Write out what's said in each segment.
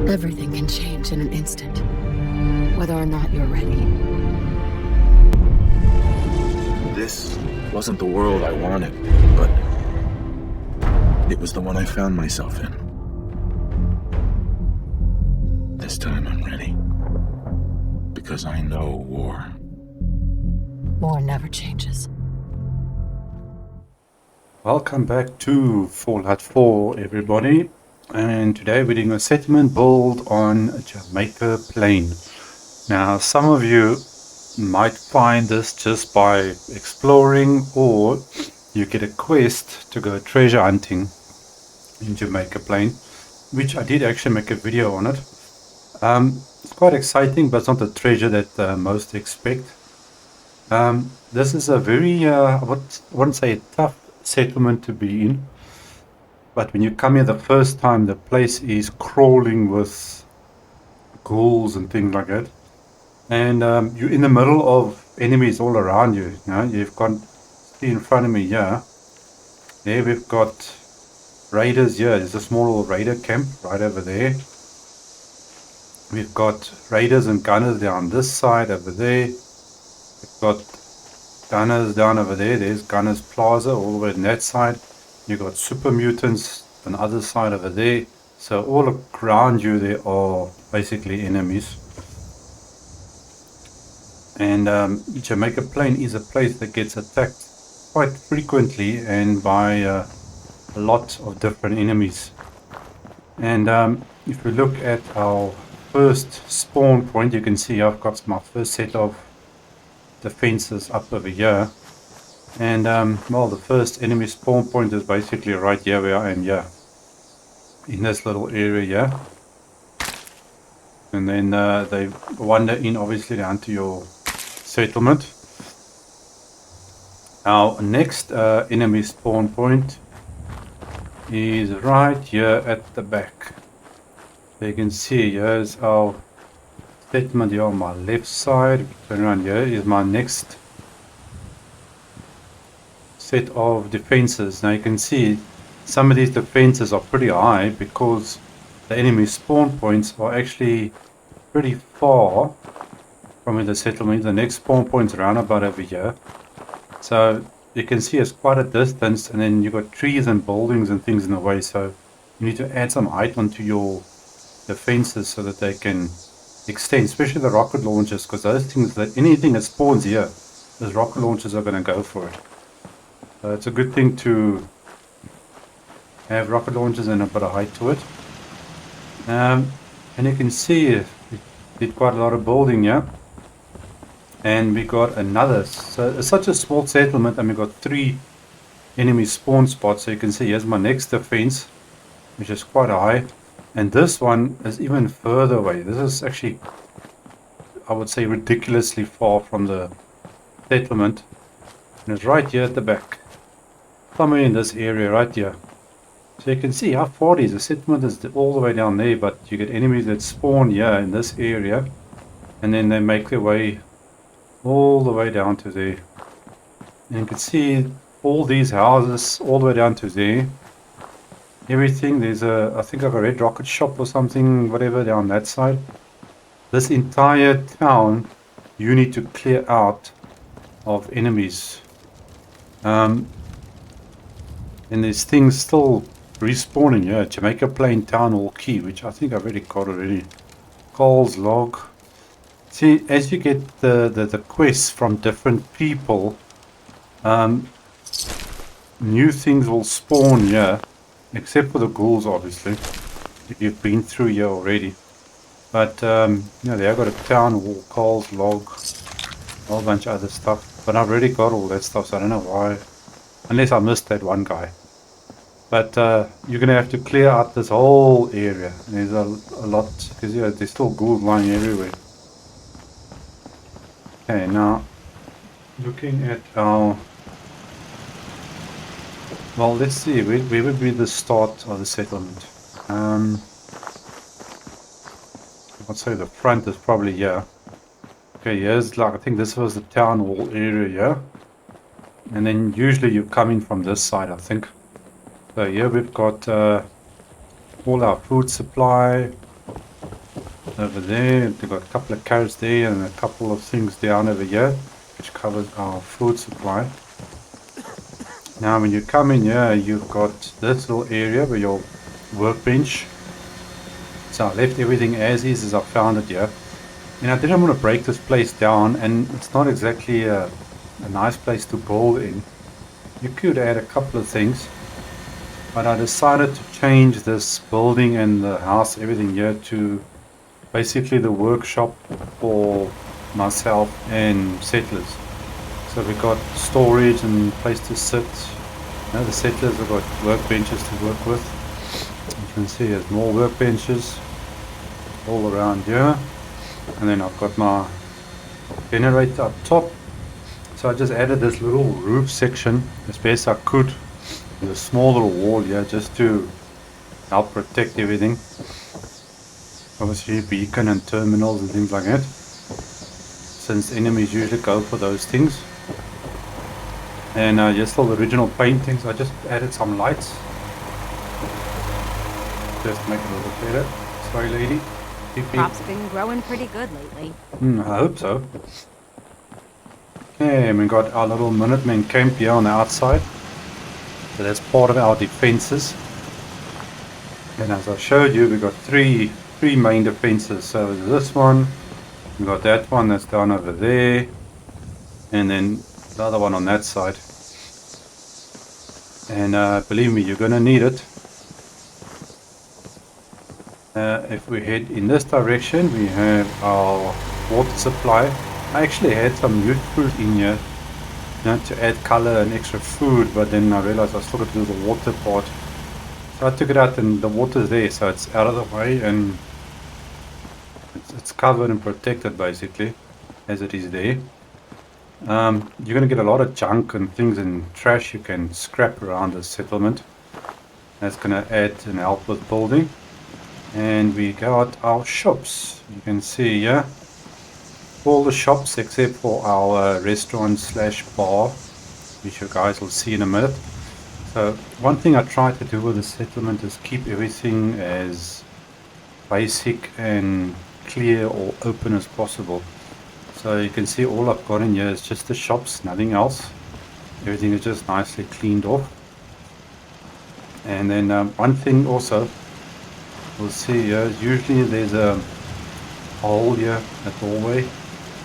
Everything can change in an instant, whether or not you're ready. This wasn't the world I wanted, but it was the one I found myself in. This time I'm ready. Because I know war. War never changes. Welcome back to Fallout 4, everybody. And today we're doing a settlement build on Jamaica Plain. Now, some of you might find this just by exploring, or you get a quest to go treasure hunting in Jamaica Plain, which I did actually make a video on it. It's quite exciting, but it's not the treasure that most expect. This is a very, I wouldn't say a tough settlement to be in, but when you come here the first time, the place is crawling with ghouls and things like that, and you're in the middle of enemies all around you. You know, you've got, see in front of me here, there we've got raiders here. There's a small little raider camp right over there. We've got raiders and gunners down this side over there. We've got gunners down over there. There's Gunners Plaza all the way on that side. You've got super mutants on the other side over there. So all around you there are basically enemies. And Jamaica Plain is a place that gets attacked quite frequently and by a lot of different enemies. And if we look at our first spawn point, you can see I've got my first set of defenses up over here. And well, the first enemy spawn point is basically right here where I am here, in this little area here. And then they wander in obviously down to your settlement. Our next enemy spawn point is right here at the back. So you can see here's our settlement here on my left side. Turn around, here is my next set of defenses. Now you can see some of these defenses are pretty high because the enemy spawn points are actually pretty far from the settlement. The next spawn point is around about over here. So you can see it's quite a distance, and then you've got trees and buildings and things in the way, so you need to add some height onto your defenses so that they can extend, especially the rocket launchers, because those things, that anything that spawns here, those rocket launchers are going to go for it. So it's a good thing to have rocket launchers and a bit of height to it. And you can see we did quite a lot of building here. And we got another, so it's such a small settlement, and we got 3 enemy spawn spots. So you can see here's my next defense, which is quite high, and this one is even further away. This is actually, I would say, ridiculously far from the settlement, and it's right here at the back, somewhere in this area right here. So you can see how far it is. The settlement is all the way down there, but you get enemies that spawn here in this area, and then they make their way all the way down to there. And you can see all these houses all the way down to there. Everything, there's a, I think like a red rocket shop or something, whatever, down that side. This entire town you need to clear out of enemies. And there's things still respawning here. Jamaica Plain Town Hall Key, which I think I've already got already. Cole's log. See, as you get the quests from different people, new things will spawn here, except for the ghouls, obviously, if you've been through here already. But, yeah, they have got a town hall, Cole's log, a whole bunch of other stuff. But I've already got all that stuff, so I don't know why, unless I missed that one guy. But you're going to have to clear out this whole area. And there's a lot, because yeah, there's still ghouls lying everywhere. Okay, now looking at our, well, let's see, where would be the start of the settlement? I'd say the front is probably here. Okay, here's like, I think this was the town hall area here. And then usually you come in from this side, I think. So here we've got all our food supply. over there. They've got a couple of carrots there and a couple of things down over here, which covers our food supply. Now when you come in here, you've got this little area where your workbench. So I left everything as is as I found it here. And I didn't want to break this place down, and it's not exactly a nice place to build in. You could add a couple of things, but I decided to change this building and the house, everything here, to basically the workshop for myself and settlers. So we got storage and place to sit. Now the settlers have got workbenches to work with. You can see there's more workbenches all around here. And then I've got my generator up top. So I just added this little roof section as best I could with a small little wall here just to help protect everything. Obviously beacon and terminals and things like that, since enemies usually go for those things. And just all the original paintings, I just added some lights just to make it a little better. Sorry lady. Crops have been growing pretty good lately. I hope so. Okay, and we got our little Minutemen camp here on the outside. So that's part of our defenses. And as I showed you, we got three main defenses. So this one, we got that one that's down over there, and then the other one on that side. And believe me, you're gonna need it. If we head in this direction, we have our water supply. I actually had some new fruit in here, to add color and extra food, but then I realized I still got to do the water part. So I took it out and the water's there, so it's out of the way and it's covered and protected basically, as it is there. You're going to get a lot of junk and things and trash you can scrap around the settlement. That's going to add and help with building. And we got our shops. You can see here all the shops except for our restaurant slash bar, which you guys will see in a minute. So one thing I try to do with the settlement is keep everything as basic and clear or open as possible. So you can see all I've got in here is just the shops, nothing else. Everything is just nicely cleaned off. And then one thing also we'll see here is usually there's a hole here at the doorway,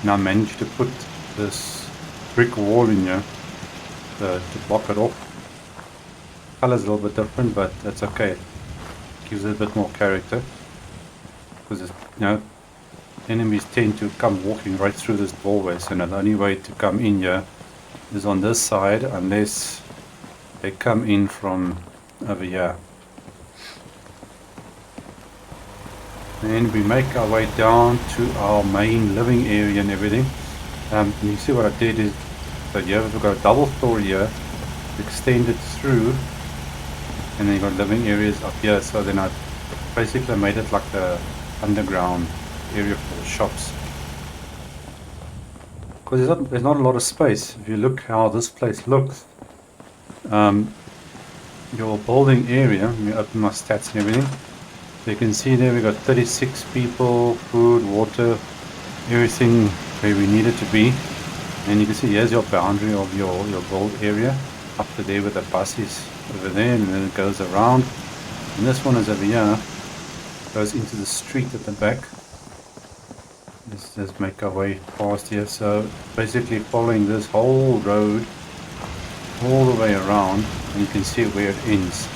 and I managed to put this brick wall in here to block it off. Color's a little bit different, but that's okay. It gives it a bit more character, because enemies tend to come walking right through this doorway, so the only way to come in here is on this side, unless they come in from over here. And we make our way down to our main living area and everything. You see what I did is, so here we've got a double story here, extended through, and then you got living areas up here. So then I basically made it like the underground area for the shops, because there's not a lot of space. If you look how this place looks, your building area, let me open my stats and everything. So you can see there we got 36 people, food, water, everything where we need it to be. And you can see here's your boundary of your build area, up to there with the buses over there, and then it goes around. And this one is over here, goes into the street at the back. Let's just make our way past here. So basically following this whole road all the way around, and you can see where it ends.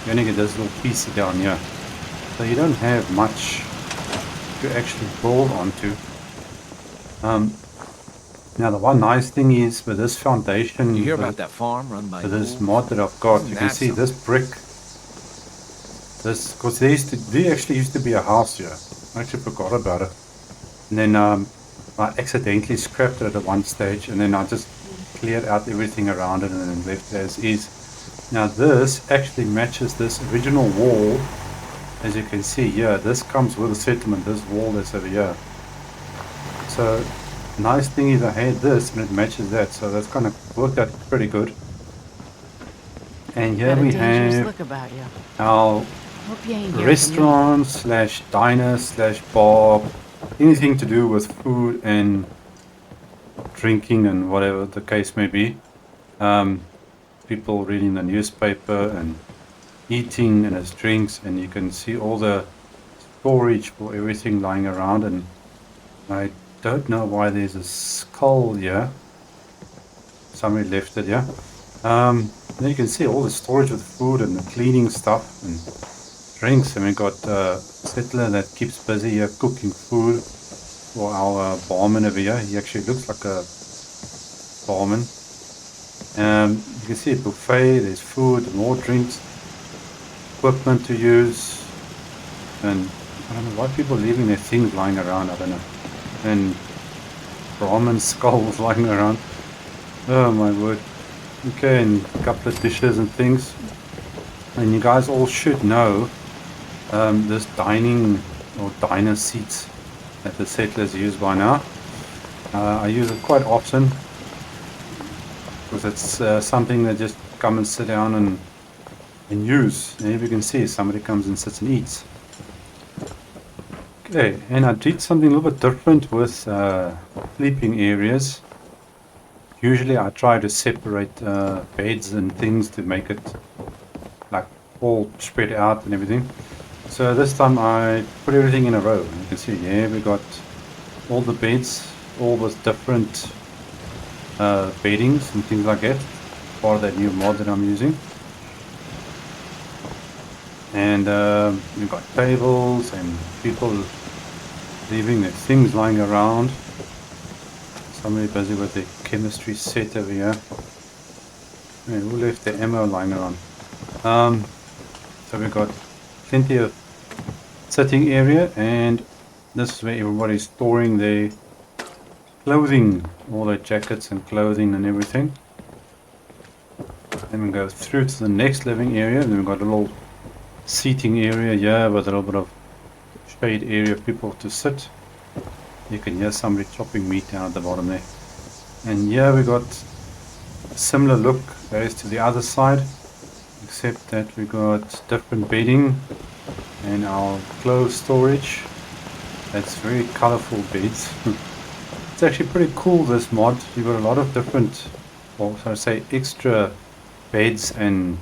You only get this little piece down here, so you don't have much to actually build onto. Now the one nice thing is with this foundation, You hear about that farm run by this mod that I've got, you can see this brick, this, because there actually used to be a house here. I actually forgot about it, and then I accidentally scrapped it at one stage, and then I just cleared out everything around it and then left it as is. Now this actually matches this original wall. As you can see here, this comes with the settlement, this wall that's over here. So nice thing is I had this and it matches that, so that's kind of worked out pretty good. And here we have look about you. our Hope you ain't here for me. restaurant slash diner slash bar, anything to do with food and drinking and whatever the case may be. People reading the newspaper and eating and as drinks, and you can see all the storage for everything lying around. And I don't know why there's a skull here. Somebody left it here. Then you can see all the storage with food and the cleaning stuff and drinks. And we got a settler that keeps busy here cooking food for our barman over here. He actually looks like a barman. You can see a buffet, there's food, more drinks, equipment to use, and I don't know why people are leaving their things lying around, I don't know. And ramen skulls lying around. Oh my word. Okay, and a couple of dishes and things. And you guys all should know this dining or diner seats that the settlers use by now. I use it quite often because it's something that just come and sit down and use. And here you can see somebody comes and sits and eats. Okay, and I did something a little bit different with sleeping areas. Usually I try to separate beds and things to make it like all spread out and everything. So this time I put everything in a row. You can see here we got all the beds, all with different beddings and things like that. Part of that new mod that I'm using. And we've got tables and people leaving their things lying around. Somebody busy with their chemistry set over here. And who left their ammo lying around? So we've got plenty of sitting area, and this is where everybody's storing their clothing, all their jackets and clothing and everything. Then we go through to the next living area, and then we've got a little seating area here with a little bit of shade area for people to sit. You can hear somebody chopping meat down at the bottom there. And here we got a similar look as to the other side, except that we got different bedding and our clothes storage. That's very colorful beds. It's actually pretty cool, this mod. You've got a lot of different, or so I say, extra beds and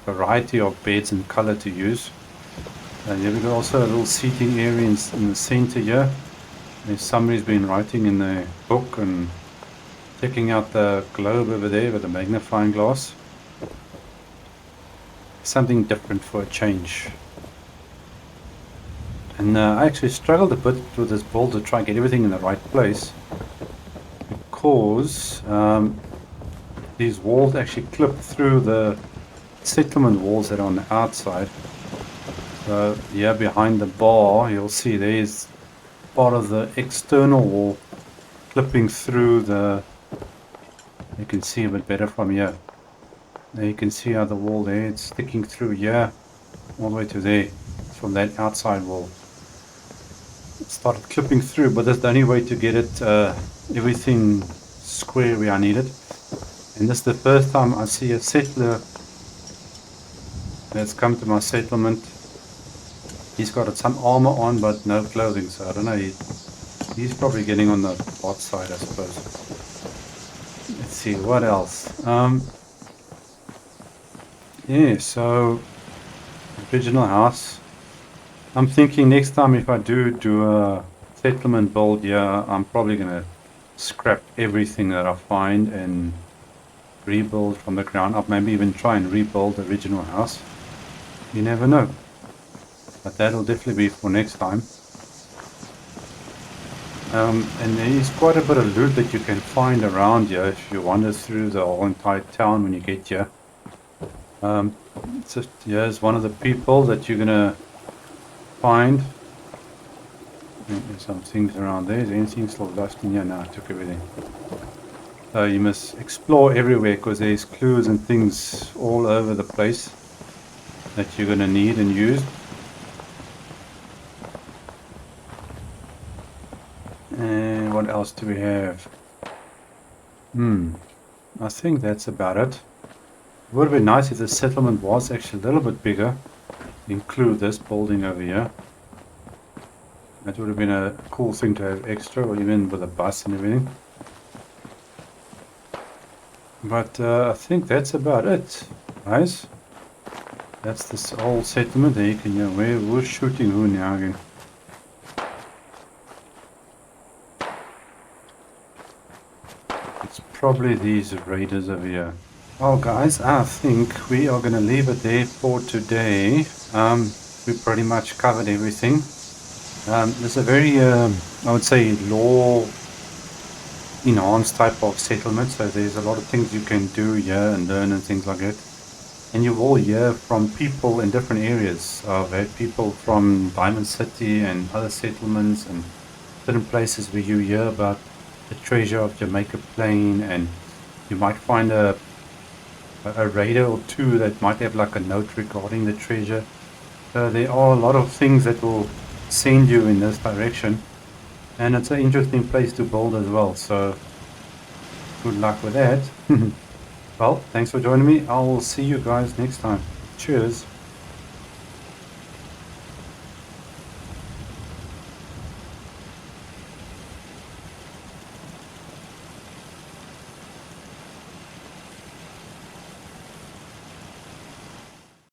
variety of beds and color to use. And here we got also a little seating area in the center here. There's somebody's been writing in the book and checking out the globe over there with a magnifying glass. Something different for a change. And I actually struggled a bit with this build to try and get everything in the right place, because these walls actually clip through the settlement walls that are on the outside. So here behind the bar you'll see there's part of the external wall clipping through the, you can see a bit better from here. There you can see how the wall there, it's sticking through here all the way to there from that outside wall. It started clipping through, but that's the only way to get it everything square where I need it. And this is the first time I see a settler that's come to my settlement. He's got some armor on but no clothing, so I don't know, he's probably getting on the bot side, I suppose. Let's see, what else? Yeah, so original house. I'm thinking next time if I do a settlement build here, I'm probably gonna scrap everything that I find and rebuild from the ground up. Maybe even try and rebuild the original house. You never know. But that'll definitely be for next time. And there is quite a bit of loot that you can find around here if you wander through the whole entire town when you get here. So here's one of the people that you're gonna find. There's some things around there. Is there anything still left in here? No, I took everything. So you must explore everywhere because there's clues and things all over the place that you're gonna need and use. And what else do we have? I think that's about it. It would have been nice if the settlement was actually a little bit bigger. include this building over here. That would have been a cool thing to have extra, or even with a bus and everything. But I think that's about it, guys. That's this whole settlement. There you can hear who's shooting who now again. It's probably these raiders over here. Well, guys, I think we are going to leave it there for today. We pretty much covered everything. There's a very, I would say, law-enhanced type of settlement, so there's a lot of things you can do here and learn and things like that. And you will hear from people in different areas. I've had people from Diamond City and other settlements and certain places where you hear about the treasure of Jamaica Plain, and you might find a raider or two that might have like a note regarding the treasure. So there are a lot of things that will send you in this direction, and it's an interesting place to build as well, so good luck with that. Well, thanks for joining me. I will see you guys next time. Cheers.